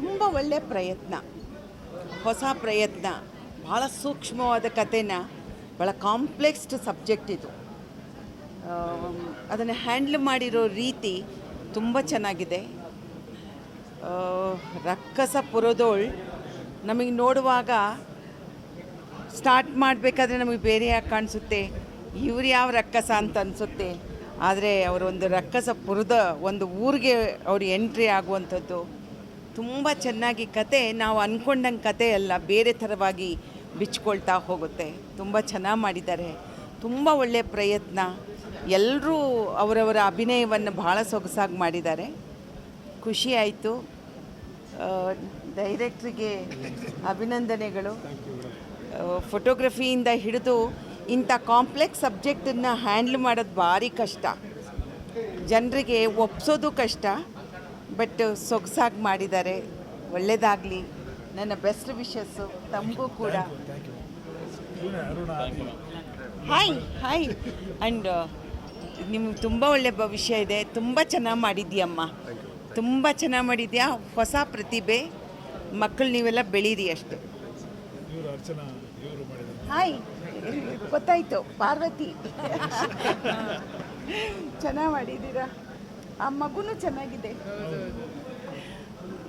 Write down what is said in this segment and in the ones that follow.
ತುಂಬ ಒಳ್ಳೆಯ ಪ್ರಯತ್ನ, ಹೊಸ ಪ್ರಯತ್ನ, ಭಾಳ ಸೂಕ್ಷ್ಮವಾದ ಕಥೆನ, ಭಾಳ ಕಾಂಪ್ಲೆಕ್ಸ್ಡ್ ಸಬ್ಜೆಕ್ಟ್ ಇದು. ಅದನ್ನು ಹ್ಯಾಂಡ್ಲ್ ಮಾಡಿರೋ ರೀತಿ ತುಂಬ ಚೆನ್ನಾಗಿದೆ. ರಕ್ಕಸ ಪುರದೋಳ್ ನಮಗೆ ನೋಡುವಾಗ ಸ್ಟಾರ್ಟ್ ಮಾಡಬೇಕಾದ್ರೆ ನಮಗೆ ಬೇರೆ ಯಾಕೆ ಕಾಣಿಸುತ್ತೆ, ಇವ್ರು ಯಾವ ರಕ್ಕಸ ಅಂತ ಅನಿಸುತ್ತೆ. ಆದರೆ ಅವರೊಂದು ರಕ್ಕಸಪುರದ ಒಂದು ಊರಿಗೆ ಅವರು ಎಂಟ್ರಿ ಆಗುವಂಥದ್ದು ತುಂಬ ಚೆನ್ನಾಗಿ ಕತೆ, ನಾವು ಅಂದ್ಕೊಂಡಂಗೆ ಕತೆ ಅಲ್ಲ, ಬೇರೆ ಥರವಾಗಿ ಬಿಚ್ಕೊಳ್ತಾ ಹೋಗುತ್ತೆ. ತುಂಬ ಚೆನ್ನಾಗಿ ಮಾಡಿದ್ದಾರೆ, ತುಂಬ ಒಳ್ಳೆಯ ಪ್ರಯತ್ನ. ಎಲ್ಲರೂ ಅವರವರ ಅಭಿನಯವನ್ನು ಭಾಳ ಸೊಗಸಾಗಿ ಮಾಡಿದ್ದಾರೆ. ಖುಷಿ ಆಯಿತು. ಡೈರೆಕ್ಟ್ರಿಗೆ ಅಭಿನಂದನೆಗಳು. ಫೋಟೋಗ್ರಫಿಯಿಂದ ಹಿಡಿದು ಇಂಥ ಕಾಂಪ್ಲೆಕ್ಸ್ ಸಬ್ಜೆಕ್ಟನ್ನು ಹ್ಯಾಂಡ್ಲ್ ಮಾಡೋದು ಭಾರಿ ಕಷ್ಟ, ಜನರಿಗೆ ಒಪ್ಸೋದು ಕಷ್ಟ. ಬಟ್ ಸೊಗಸಾಗಿ ಮಾಡಿದ್ದಾರೆ. ಒಳ್ಳೆಯದಾಗಲಿ. ನನ್ನ ಬೆಸ್ಟ್ ವಿಶಸ್ಸು ತಮಗೂ ಕೂಡ. Hi hi. ಆ್ಯಂಡ್ ನಿಮ್ಗೆ ತುಂಬ ಒಳ್ಳೆಯ ಭವಿಷ್ಯ ಇದೆ. ತುಂಬ ಚೆನ್ನಾಗಿ ಮಾಡಿದ್ಯಮ್ಮ, ತುಂಬ ಚೆನ್ನಾಗಿ ಮಾಡಿದ್ಯಾ. ಹೊಸ ಪ್ರತಿಭೆ. ಮಕ್ಕಳು ನೀವೆಲ್ಲ ಬೆಳೀರಿ ಅಷ್ಟೆ. ಹಾಯ್, ಗೊತ್ತಾಯ್ತು. ಪಾರ್ವತಿ ಚೆನ್ನಾಗಿ ಮಾಡಿದ್ದೀರಾ. ಆ ಮಗುನೂ ಚೆನ್ನಾಗಿದೆ.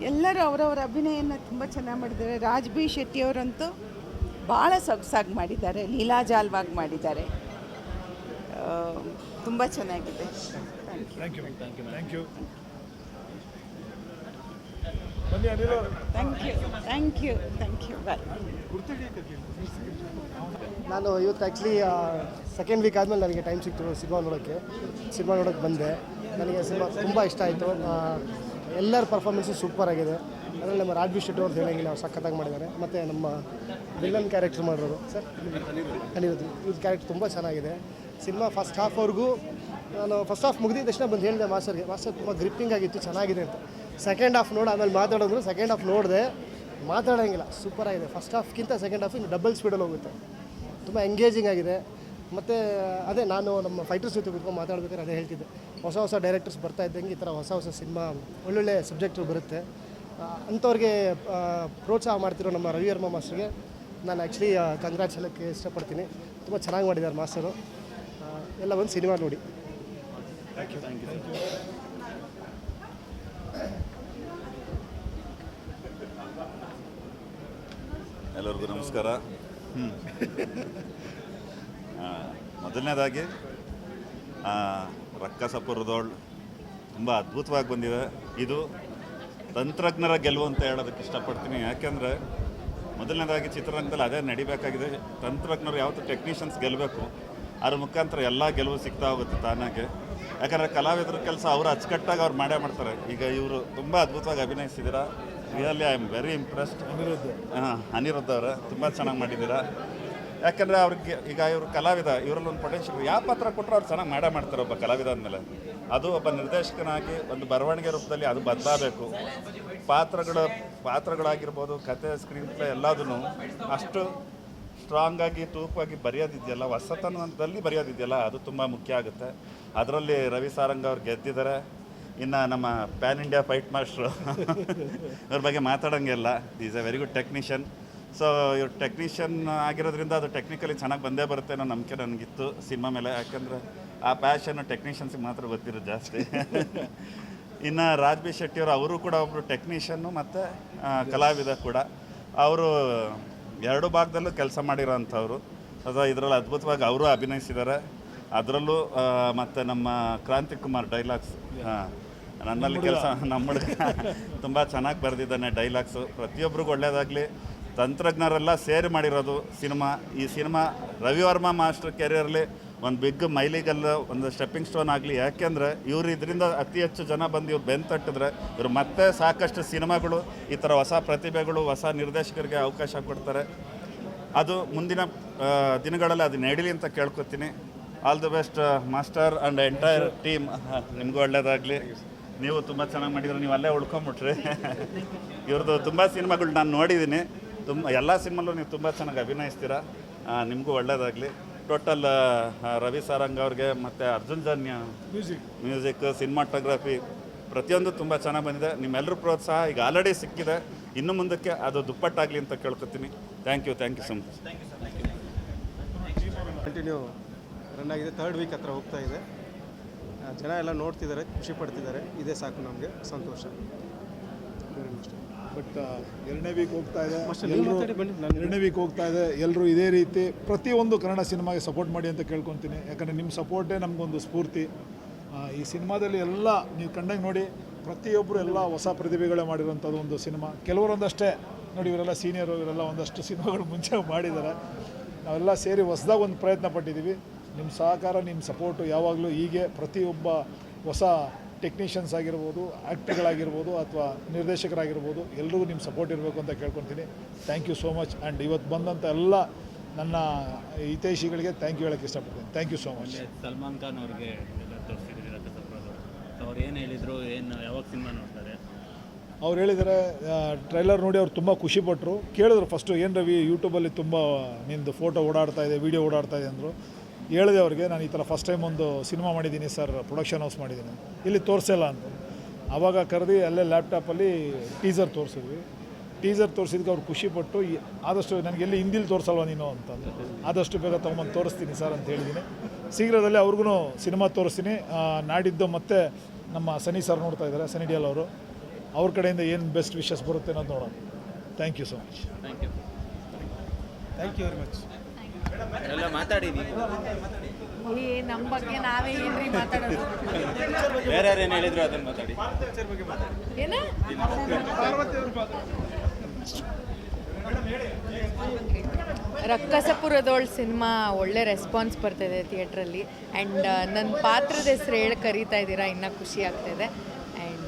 ಎಲ್ಲರೂ ಅವರವರ ಅಭಿನಯನ ತುಂಬ ಚೆನ್ನಾಗಿ ಮಾಡಿದ್ದಾರೆ. ರಾಜ್ ಬಿ ಶೆಟ್ಟಿಯವರಂತೂ ಭಾಳ ಸೊಗಸಾಗಿ ಮಾಡಿದ್ದಾರೆ, ಲೀಲಾಜಾಲವಾಗಿ ಮಾಡಿದ್ದಾರೆ. ತುಂಬ ಚೆನ್ನಾಗಿದೆ. Thank you thank you thank you thank you. Bye. ನಾನು ಇವತ್ತು ಆ್ಯಕ್ಚುಲಿ ಸೆಕೆಂಡ್ ವೀಕ್ ಆದಮೇಲೆ ನನಗೆ ಟೈಮ್ ಸಿಕ್ತು ಸಿನಿಮಾ ನೋಡೋಕ್ಕೆ ಬಂದೆ. ನನಗೆ ಸಿನಿಮಾ ತುಂಬ ಇಷ್ಟ ಆಯಿತು. ಎಲ್ಲರ ಪರ್ಫಾರ್ಮೆನ್ಸು ಸೂಪರ್ ಆಗಿದೆ. ಅದರಲ್ಲಿ ನಮ್ಮ ರಾಜ್ ಬಿ ಶೆಟ್ಟಿ ಅವ್ರು ಹೇಳೋಂಗಿಲ್ಲ, ಅವ್ರು ಸಖತ್ತಾಗಿ ಮಾಡಿದ್ದಾರೆ. ಮತ್ತು ನಮ್ಮ ವಿಲನ್ ಕ್ಯಾರೆಕ್ಟರ್ ಮಾಡಿರೋರು ಸರ್ ಅನಿರುದ್ಧ್, ಇವ್ರ ಕ್ಯಾರೆಕ್ಟರ್ ತುಂಬ ಚೆನ್ನಾಗಿದೆ. ಸಿನಿಮಾ ಫಸ್ಟ್ ಹಾಫ್ವರೆಗೂ ನಾನು ಫಸ್ಟ್ ಹಾಫ್ ಮುಗಿದಿದ್ದ ತಕ್ಷಣ ಬಂದು ಹೇಳಿದೆ ಮಾಸ್ಟರ್ ತುಂಬ ಗ್ರಿಪ್ಪಿಂಗ್ ಆಗಿತ್ತು, ಚೆನ್ನಾಗಿದೆ ಅಂತ. ಸೆಕೆಂಡ್ ಹಾಫ್ ನೋಡಿ ಆಮೇಲೆ ಮಾತಾಡೋದು, ಸೆಕೆಂಡ್ ಹಾಫ್ ನೋಡಿದೆ, ಮಾತಾಡೋಂಗಿಲ್ಲ, ಸೂಪರಾಗಿದೆ. ಫಸ್ಟ್ ಹಾಫ್ಗಿಂತ ಸೆಕೆಂಡ್ ಹಾಫ್ ಇನ್ನು ಡಬಲ್ ಸ್ಪೀಡಲ್ಲಿ ಹೋಗುತ್ತೆ. ತುಂಬ ಎಂಗೇಜಿಂಗ್ ಆಗಿದೆ. ಮತ್ತು ಅದೇ ನಾನು ನಮ್ಮ ಫೈಟರ್ಸ್ ಜೊತೆ ಕೂತ್ಕೊಂಡು ಮಾತಾಡ್ಬೇಕಾದ್ರೆ ಅದೇ ಹೇಳ್ತಿದ್ದೆ, ಹೊಸ ಡೈರೆಕ್ಟರ್ಸ್ ಬರ್ತಾ ಇದ್ದಂಗೆ ಈ ಥರ ಹೊಸ ಸಿನಿಮಾ ಒಳ್ಳೊಳ್ಳೆ ಸಬ್ಜೆಕ್ಟು ಬರುತ್ತೆ. ಅಂಥವ್ರಿಗೆ ಪ್ರೋತ್ಸಾಹ ಮಾಡ್ತಿರೋ ನಮ್ಮ ರವಿ ವರ್ಮ ಮಾಸ್ಟರ್ಗೆ ನಾನು ಆ್ಯಕ್ಚುಲಿ ಕಂಗ್ರಾಟ್ಸ್ ಹೇಳೋಕ್ಕೆ ಇಷ್ಟಪಡ್ತೀನಿ. ತುಂಬ ಚೆನ್ನಾಗಿ ಮಾಡಿದ್ದಾರೆ ಮಾಸ್ಟರು. ಎಲ್ಲ ಒಂದು ಸಿನಿಮಾ ನೋಡಿ. Thank you. ಎಲ್ಲರಿಗೂ ನಮಸ್ಕಾರ. ಮೊದಲನೇದಾಗಿ ರಕ್ಕಸಪುರದೋಳ್ ತುಂಬ ಅದ್ಭುತವಾಗಿ ಬಂದಿದೆ. ಇದು ತಂತ್ರಜ್ಞರ ಗೆಲುವು ಅಂತ ಹೇಳೋದಕ್ಕೆ ಇಷ್ಟಪಡ್ತೀನಿ. ಯಾಕೆಂದರೆ ಮೊದಲನೇದಾಗಿ ಚಿತ್ರರಂಗದಲ್ಲಿ ಅದೇ ನಡಿಬೇಕಾಗಿದೆ. ತಂತ್ರಜ್ಞರು ಯಾವತ್ತೂ ಟೆಕ್ನಿಷಿಯನ್ಸ್ ಗೆಲ್ಲಬೇಕು, ಅದ್ರ ಮುಖಾಂತರ ಎಲ್ಲ ಗೆಲುವು ಸಿಗ್ತಾ ಹೋಗುತ್ತೆ ತಾನಾಗೆ. ಯಾಕಂದರೆ ಕಲಾವಿದರ ಕೆಲಸ ಅವರು ಅಚ್ಚುಕಟ್ಟಾಗಿ ಅವ್ರು ಮಾಡ್ತಾರೆ. ಈಗ ಇವರು ತುಂಬ ಅದ್ಭುತವಾಗಿ ಅಭಿನಯಿಸಿದ್ದೀರಾ. Really I am very impressed. Aniruddha ಅವರೇ ತುಂಬ ಚೆನ್ನಾಗಿ ಮಾಡಿದ್ದೀರಾ. ಯಾಕಂದರೆ ಅವ್ರಿಗೆ ಈಗ ಇವರು ಕಲಾವಿದ, ಇವರಲ್ಲಿ ಒಂದು ಪೊಟೆನ್ಷಿಯಲ್, ಯಾವ ಪಾತ್ರ ಕೊಟ್ಟರು ಅವ್ರು ಚೆನ್ನಾಗಿ ಮಾಡ್ತಾರೆ ಒಬ್ಬ ಕಲಾವಿದ ಅಂದಮೇಲೆ. ಅದು ಒಬ್ಬ ನಿರ್ದೇಶಕನಾಗಿ ಒಂದು ಬರವಣಿಗೆ ರೂಪದಲ್ಲಿ ಅದು ಬದಲಾಗಬೇಕು. ಪಾತ್ರಗಳಾಗಿರ್ಬೋದು, ಕತೆ, ಸ್ಕ್ರೀನ್ ಪ್ಲೇ ಎಲ್ಲದೂ ಅಷ್ಟು ಸ್ಟ್ರಾಂಗಾಗಿ ತೂಕವಾಗಿ ಬರೆಯೋದಿದೆಯಲ್ಲ, ಹೊಸತನದಲ್ಲಿ ಬರೆಯೋದಿದೆಯಲ್ಲ, ಅದು ತುಂಬ ಮುಖ್ಯ ಆಗುತ್ತೆ. ಅದರಲ್ಲಿ ರವಿ ಸಾರಂಗ್ ಅವ್ರು ಗೆದ್ದಿದ್ದಾರೆ. ಇನ್ನು ನಮ್ಮ ಪ್ಯಾನ್ ಇಂಡಿಯಾ ಫೈಟ್ ಮಾಸ್ಟ್ರು ಇವ್ರ ಬಗ್ಗೆ ಮಾತಾಡೋಂಗಿಲ್ಲ. Is a very good technician. So ಇವ್ರು ಟೆಕ್ನಿಷಿಯನ್ ಆಗಿರೋದ್ರಿಂದ ಅದು ಟೆಕ್ನಿಕಲಿ ಚೆನ್ನಾಗಿ ಬಂದೇ ಬರುತ್ತೆ ಅನ್ನೋ ನಂಬಿಕೆ ನನಗಿತ್ತು ಸಿನಿಮಾ ಮೇಲೆ. ಯಾಕೆಂದರೆ ಆ ಪ್ಯಾಷನ್ನು ಟೆಕ್ನಿಷಿಯನ್ಸಿಗೆ ಮಾತ್ರ ಗೊತ್ತಿರೋದು ಜಾಸ್ತಿ. ಇನ್ನು ರಾಜ್ ಬಿ ಶೆಟ್ಟಿಯವರು, ಅವರು ಕೂಡ ಒಬ್ಬರು ಟೆಕ್ನಿಷಿಯನ್ನು ಮತ್ತು ಕಲಾವಿದ ಕೂಡ. ಅವರು ಎರಡು ಭಾಗದಲ್ಲೂ ಕೆಲಸ ಮಾಡಿರೋ ಅಂಥವ್ರು. ಅದು ಇದರಲ್ಲಿ ಅದ್ಭುತವಾಗಿ ಅವರು ಅಭಿನಯಿಸಿದ್ದಾರೆ. ಅದರಲ್ಲೂ ಮತ್ತು ನಮ್ಮ ಕ್ರಾಂತಿ ಕುಮಾರ್ ಡೈಲಾಗ್ಸ್, ನನ್ನಲ್ಲಿ ಕೆಲಸ ನಮ್ಮ ಹುಡುಗ ತುಂಬ ಚೆನ್ನಾಗಿ ಬರೆದಿದ್ದಾನೆ ಡೈಲಾಗ್ಸು. ಪ್ರತಿಯೊಬ್ಬರಿಗೂ ಒಳ್ಳೆಯದಾಗಲಿ. ತಂತ್ರಜ್ಞರೆಲ್ಲ ಸೇರಿ ಮಾಡಿರೋದು ಸಿನಿಮಾ. ಈ ಸಿನಿಮಾ ರವಿ ವರ್ಮ ಮಾಸ್ಟರ್ ಕೆರಿಯರ್ಲಿ ಒಂದು ಬಿಗ್ ಮೈಲಿಗಲ್ಲು, ಒಂದು ಸ್ಟೆಪ್ಪಿಂಗ್ ಸ್ಟೋನ್ ಆಗಲಿ. ಯಾಕೆಂದರೆ ಇವರು ಇದರಿಂದ ಅತಿ ಹೆಚ್ಚು ಜನ ಬಂದು ಇವ್ರು ಬೆನ್ನು ತಟ್ಟಿದ್ರೆ ಇವರು ಮತ್ತೆ ಸಾಕಷ್ಟು ಸಿನಿಮಾಗಳು, ಈ ಥರ ಹೊಸ ಪ್ರತಿಭೆಗಳು, ಹೊಸ ನಿರ್ದೇಶಕರಿಗೆ ಅವಕಾಶ ಕೊಡ್ತಾರೆ. ಅದು ಮುಂದಿನ ದಿನಗಳಲ್ಲಿ ಅದು ನಡೀಲಿ ಅಂತ ಕೇಳ್ಕೊತೀನಿ. All the best master and entire team. ನಿಮಗೂ ಒಳ್ಳೆಯದಾಗಲಿ. ನೀವು ತುಂಬ ಚೆನ್ನಾಗಿ ಮಾಡಿದ್ರೆ, ನೀವು ಅಲ್ಲೇ ಉಳ್ಕೊಂಬಿಟ್ರಿ. ಇವ್ರದ್ದು ತುಂಬ ಸಿನಿಮಾಗಳು ನಾನು ನೋಡಿದ್ದೀನಿ. ಎಲ್ಲ ಸಿನಿಮಾಲ್ಲೂ ನೀವು ತುಂಬ ಚೆನ್ನಾಗಿ ಅಭಿನಯಿಸ್ತೀರಾ. ನಿಮಗೂ ಒಳ್ಳೆಯದಾಗಲಿ. ಟೋಟಲ್ ರವಿ ಸಾರಂಗ್ ಅವ್ರಿಗೆ ಮತ್ತು ಅರ್ಜುನ್ ಜನ್ಯ ಮ್ಯೂಸಿಕ್, ಸಿನಿಮಾಟೋಗ್ರಫಿ ಪ್ರತಿಯೊಂದು ತುಂಬ ಚೆನ್ನಾಗಿ ಬಂದಿದೆ. ನಿಮ್ಮೆಲ್ಲರ ಪ್ರೋತ್ಸಾಹ ಈಗ ಆಲ್ರೆಡಿ ಸಿಕ್ಕಿದೆ, ಇನ್ನು ಮುಂದಕ್ಕೆ ಅದು ದುಪ್ಪಟ್ಟಾಗಲಿ ಅಂತ ಕೇಳ್ಕೊತೀನಿ. Thank you so much. Continue run ಆಗಿದೆ, 3rd ವೀಕ್ ಹತ್ರ ಹೋಗ್ತಾ ಇದೆ. ಜನ ಎಲ್ಲ ನೋಡ್ತಿದ್ದಾರೆ, ಖುಷಿ ಪಡ್ತಿದ್ದಾರೆ. ಇದೇ ಸಾಕು ನಮಗೆ ಸಂತೋಷ. ಬಟ್ 2ನೇ ವೀಕ್ ಹೋಗ್ತಾ ಇದೆ, ಎಲ್ಲರೂ ಇದೇ ರೀತಿ ಪ್ರತಿಯೊಂದು ಕನ್ನಡ ಸಿನಿಮಾಗೆ ಸಪೋರ್ಟ್ ಮಾಡಿ ಅಂತ ಕೇಳ್ಕೊತೀನಿ. ಯಾಕಂದರೆ ನಿಮ್ಮ ಸಪೋರ್ಟೇ ನಮಗೊಂದು ಸ್ಫೂರ್ತಿ. ಈ ಸಿನಿಮಾದಲ್ಲಿ ಎಲ್ಲ ನೀವು ಕಂಡಂಗೆ ನೋಡಿ, ಪ್ರತಿಯೊಬ್ಬರು ಎಲ್ಲ ಹೊಸ ಪ್ರತಿಭೆಗಳೇ ಮಾಡಿರೋಂಥದ್ದು ಒಂದು ಸಿನಿಮಾ. ಕೆಲವರೊಂದಷ್ಟೇ ನೋಡಿ, ಇವರೆಲ್ಲ ಸೀನಿಯರು, ಇವರೆಲ್ಲ ಒಂದಷ್ಟು ಸಿನಿಮಾಗಳು ಮುಂಚೆ ಮಾಡಿದ್ದಾರೆ. ನಾವೆಲ್ಲ ಸೇರಿ ಹೊಸದಾಗಿ ಒಂದು ಪ್ರಯತ್ನ ಪಟ್ಟಿದ್ದೀವಿ. ನಿಮ್ಮ ಸಹಕಾರ, ನಿಮ್ಮ ಸಪೋರ್ಟು ಯಾವಾಗಲೂ ಹೀಗೆ ಪ್ರತಿಯೊಬ್ಬ ಹೊಸ ಟೆಕ್ನಿಷಿಯನ್ಸ್ ಆಗಿರ್ಬೋದು, ಆ್ಯಕ್ಟರ್ಗಳಾಗಿರ್ಬೋದು ಅಥವಾ ನಿರ್ದೇಶಕರಾಗಿರ್ಬೋದು, ಎಲ್ರಿಗೂ ನಿಮ್ಮ ಸಪೋರ್ಟ್ ಇರಬೇಕು ಅಂತ ಕೇಳ್ಕೊತೀನಿ. Thank you so much. And ಇವತ್ತು ಬಂದಂಥ ಎಲ್ಲ ನನ್ನ ಹಿತೈಷಿಗಳಿಗೆ ಥ್ಯಾಂಕ್ ಯು ಹೇಳೋಕ್ಕೆ ಇಷ್ಟಪಡ್ತೀನಿ. Thank you so much. Salman Khan ಅವ್ರಿಗೆ ತೋರಿಸಿದ್ರಿ ಅವ್ರು ಏನು ಹೇಳಿದರು, ಏನು ಯಾವಾಗ ಸಿನಿಮಾ ನೋಡ್ತಾರೆ? ಅವ್ರು ಹೇಳಿದ್ದಾರೆ, ಟ್ರೈಲರ್ ನೋಡಿ ಅವ್ರು ತುಂಬ ಖುಷಿಪಟ್ಟರು. ಕೇಳಿದ್ರು ಫಸ್ಟು, ಏನು ರವಿ ಯೂಟ್ಯೂಬಲ್ಲಿ ತುಂಬ ನಿಂದು ಫೋಟೋ ಓಡಾಡ್ತಾ ಇದೆ, ವೀಡಿಯೋ ಓಡಾಡ್ತಾ ಇದೆ ಅಂದರು. ಹೇಳಿದೆ ಅವ್ರಿಗೆ, ನಾನು ಈ ಥರ ಫಸ್ಟ್ ಟೈಮ್ ಒಂದು ಸಿನಿಮಾ ಮಾಡಿದ್ದೀನಿ ಸರ್, ಪ್ರೊಡಕ್ಷನ್ ಹೌಸ್ ಮಾಡಿದ್ದೀನಿ, ಇಲ್ಲಿ ತೋರಿಸಲ್ಲ ಅಂತ. ಆವಾಗ ಕರೆದು ಅಲ್ಲೇ ಲ್ಯಾಪ್ಟಾಪಲ್ಲಿ ಟೀಸರ್ ತೋರಿಸಿದ್ವಿ. ಟೀಸರ್ ತೋರಿಸಿದ್ಕೆ ಅವ್ರು ಖುಷಿಪಟ್ಟು, ಆದಷ್ಟು ನನಗೆ ಎಲ್ಲಿ ಹಿಂದಿಲಿ ತೋರಿಸಲ್ವ ನೀನು ಅಂತಂದು, ಆದಷ್ಟು ಬೇಗ ತೊಗೊಂಬಂದು ತೋರಿಸ್ತೀನಿ ಸರ್ ಅಂತ ಹೇಳಿದ್ದೀನಿ. ಶೀಘ್ರದಲ್ಲೇ ಅವ್ರಿಗೂ ಸಿನಿಮಾ ತೋರಿಸ್ತೀನಿ. ನಾಡಿದ್ದು ಮತ್ತೆ ನಮ್ಮ ಸನಿ ಸರ್ ನೋಡ್ತಾ ಇದ್ದಾರೆ, ಸನಿ ಡಿಯಲ್ ಅವರು, ಅವ್ರ ಕಡೆಯಿಂದ ಏನು ಬೆಸ್ಟ್ ವಿಶಸ್ ಬರುತ್ತೆ ಅನ್ನೋದು ನೋಡೋಣ. Thank you so much. Thank you very much. ಎಲ್ಲ ಮಾತಾಡಿದ್ದೀವಿ, ನಮ್ಮ ಬಗ್ಗೆ ನಾವೇ ಏನ್ರಿ ಮಾತಾಡೋದು? ಬೇರೆ ಯಾರು ಏನು ಹೇಳಿದ್ರು ಅದನ್ನು ಮಾತಾಡಿ. ಏನ ರಕ್ಕಸಪುರದೋಳ್ ಸಿನಿಮಾ ಒಳ್ಳೆ ರೆಸ್ಪಾನ್ಸ್ ಬರ್ತಾಯಿದೆ ಥಿಯೇಟ್ರಲ್ಲಿ. ಆ್ಯಂಡ್ ನನ್ನ ಪಾತ್ರದ ಹೆಸರು ಹೇಳಿ ಕರೀತಾ ಇದ್ದೀರಾ, ಇನ್ನೂ ಖುಷಿ ಆಗ್ತಾಯಿದೆ. ಆ್ಯಂಡ್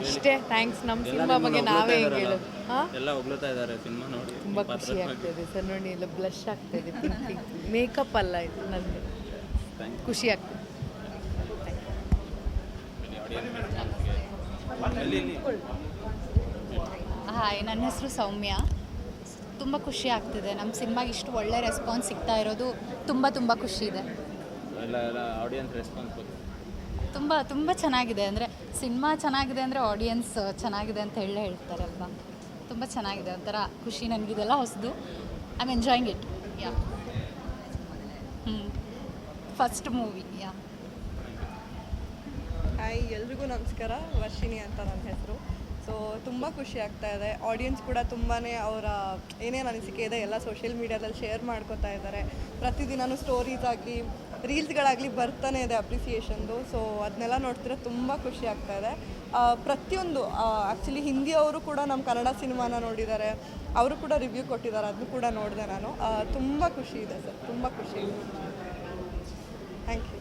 ಅಷ್ಟೇ, ಥ್ಯಾಂಕ್ಸ್. ನಮ್ಮ ಸಿನಿಮಾ ಬಗ್ಗೆ ನಾವೇ ಹೆಂಗೆ ಹೇಳೋದು? ಹಾಂ, ಎಲ್ಲ ಹೊಗಳ್ತಾ ಇದ್ದಾರೆ ಸಿನಿಮಾ ನೋಡಿ. ತುಂಬ ಖುಷಿ ಆಗ್ತಾಯಿದೆ ಸರ್. ನೋಡಿ, ಎಲ್ಲ ಬ್ಲಶ್ ಆಗ್ತಾಯಿದೆ. ಪಿಂಕ್ ಮೇಕಪ್ ಅಲ್ಲ ಇದು, ನನಗೆ ಖುಷಿ ಆಗ್ತದೆ. ಹಾಯ್, ನನ್ನ ಹೆಸರು ಸೌಮ್ಯ. ತುಂಬ ಖುಷಿ ಆಗ್ತಿದೆ. ನಮ್ಮ ಸಿನಿಮಾಗೆ ಇಷ್ಟು ಒಳ್ಳೆ ರೆಸ್ಪಾನ್ಸ್ ಸಿಗ್ತಾ ಇರೋದು ತುಂಬ ಖುಷಿ ಇದೆ. ಎಲ್ಲ ಆಡಿಯನ್ಸ್ ರೆಸ್ಪಾನ್ಸ್ ತುಂಬ ಚೆನ್ನಾಗಿದೆ. ಅಂದರೆ ಸಿನಿಮಾ ಚೆನ್ನಾಗಿದೆ ಅಂದರೆ ಆಡಿಯನ್ಸ್ ಚೆನ್ನಾಗಿದೆ ಅಂತ ಹೇಳ್ತಾರಲ್ವ. ತುಂಬ ಚೆನ್ನಾಗಿದೆ, ಒಂಥರ ಖುಷಿ. ನನಗಿದೆಲ್ಲ ಹೊಸದು. I am enjoying it. Yeah, first movie. Yeah. Hi, ಎಲ್ರಿಗೂ ನಮಸ್ಕಾರ. ವರ್ಷಿಣಿ ಅಂತ ನನ್ನ ಹೆಸರು. ಸೊ ತುಂಬ ಖುಷಿ ಆಗ್ತಾ ಇದೆ. ಆಡಿಯನ್ಸ್ ಕೂಡ ತುಂಬಾ ಅವರ ಏನೇನು ಅನಿಸಿಕೆ ಇದೆ ಎಲ್ಲ ಸೋಷಿಯಲ್ ಮೀಡ್ಯಾದಲ್ಲಿ ಶೇರ್ ಮಾಡ್ಕೋತಾ ಇದ್ದಾರೆ. ಪ್ರತಿದಿನವೂ ಸ್ಟೋರೀಸ್ ಆಗಲಿ ರೀಲ್ಸ್ಗಳಾಗಲಿ ಬರ್ತಾನೆ ಇದೆ ಅಪ್ರಿಸಿಯೇಷನ್ದು. ಸೊ ಅದನ್ನೆಲ್ಲ ನೋಡ್ತಿದ್ರೆ ತುಂಬ ಖುಷಿ ಆಗ್ತಾ ಇದೆ. ಪ್ರತಿಯೊಂದು ಆ್ಯಕ್ಚುಲಿ ಹಿಂದಿಯವರು ಕೂಡ ನಮ್ಮ ಕನ್ನಡ ಸಿನಿಮಾನ ನೋಡಿದ್ದಾರೆ, ಅವರು ಕೂಡ ರಿವ್ಯೂ ಕೊಟ್ಟಿದ್ದಾರೆ, ಅದನ್ನು ಕೂಡ ನೋಡಿದೆ ನಾನು. ತುಂಬ ಖುಷಿ ಇದೆ ಸರ್, ತುಂಬ ಖುಷಿ ಇದೆ. Thank you.